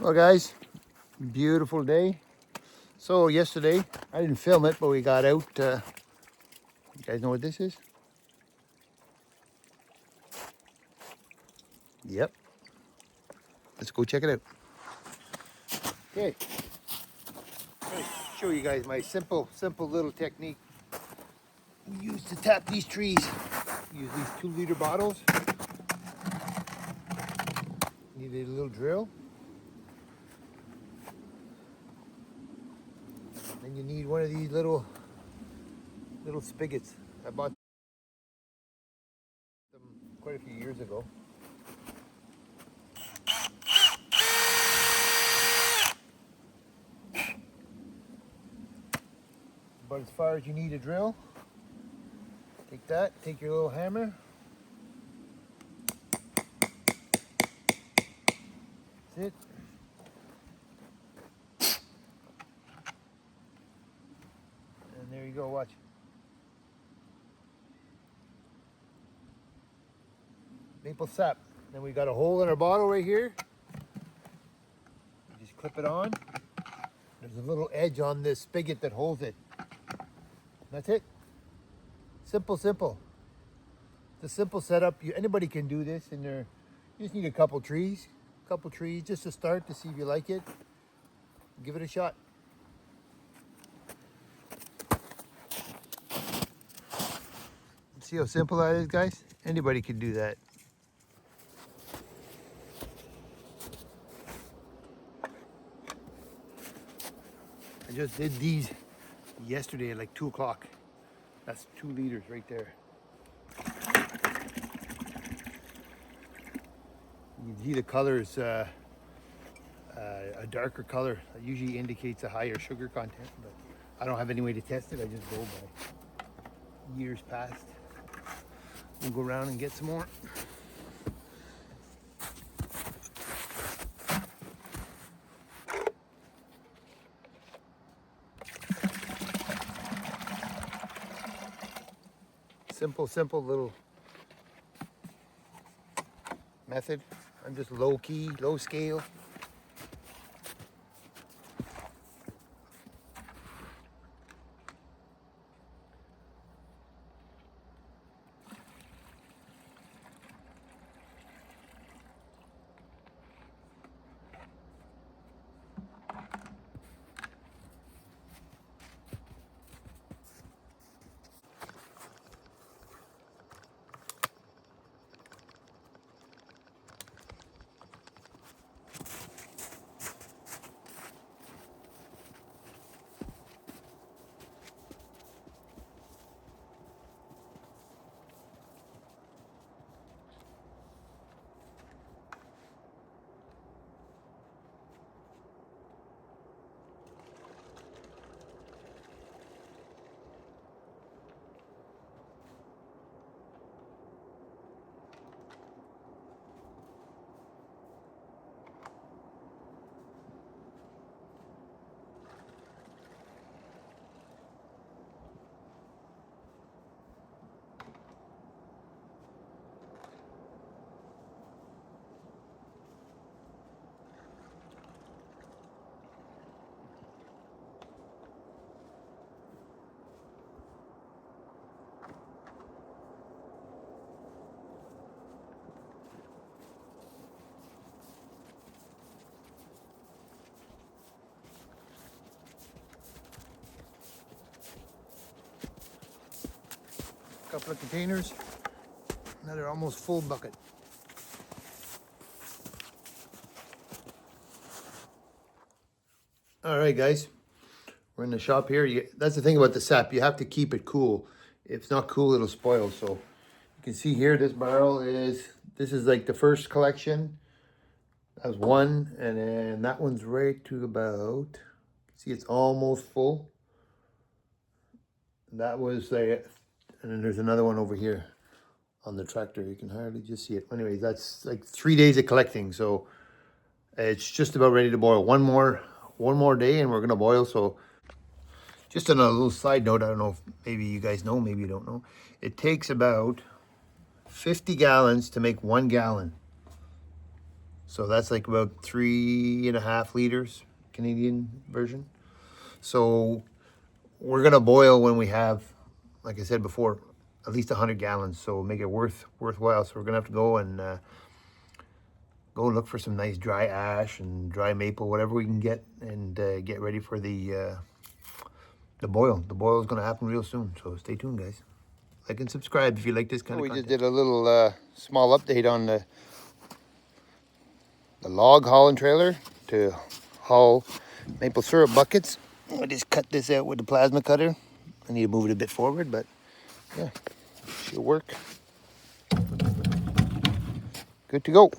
Well, guys, beautiful day. So yesterday, I didn't film it, but we got out. You guys know what this is? Yep. Let's go check it out. Okay. I'm gonna show you guys my simple little technique we use to tap these trees. Use these 2-liter bottles. Need a little drill. And you need one of these little spigots. I bought them quite a few years ago. But as far as you need a drill, take that, take your little hammer. That's it. And there you go, watch. Maple sap. Then we got a hole in our bottle right here. You just clip it on. There's a little edge on this spigot that holds it. That's it. Simple. It's a simple setup. Anybody can do this in there. You just need a couple trees just to start to see if you like it. Give it a shot. See how simple that is, guys? Anybody can do that. I just did these yesterday at like 2 o'clock. That's 2 liters right there. You can see the colors, a darker color that usually indicates a higher sugar content, but I don't have any way to test it. I just go by years past. We'll go around and get some more. Simple little method. I'm just low key, low scale. Couple of containers. Another almost full bucket. All right, guys. We're in the shop here. That's the thing about the sap. You have to keep it cool. If it's not cool, it'll spoil. So you can see here, this barrel this is like the first collection. That's one. And then that one's right to about, see, it's almost full. That was and then there's another one over here on the tractor. You can hardly just see it. Anyways, that's like 3 days of collecting. So it's just about ready to boil. One more day and we're gonna boil. So just on a little side note, I don't know if maybe you guys know, maybe you don't know. It takes about 50 gallons to make 1 gallon. So that's like about 3.5 liters Canadian version. So we're gonna boil when we have, like I said before, at least 100 gallons. So make it worthwhile. So we're gonna have to go and go look for some nice dry ash and dry maple, whatever we can get, and get ready for the boil. The boil is gonna happen real soon. So stay tuned, guys. Like and subscribe if you like this kind of content. We just did a little small update on the log hauling trailer to haul maple syrup buckets. I just cut this out with the plasma cutter. I need to move it a bit forward, but yeah, should work. Good to go.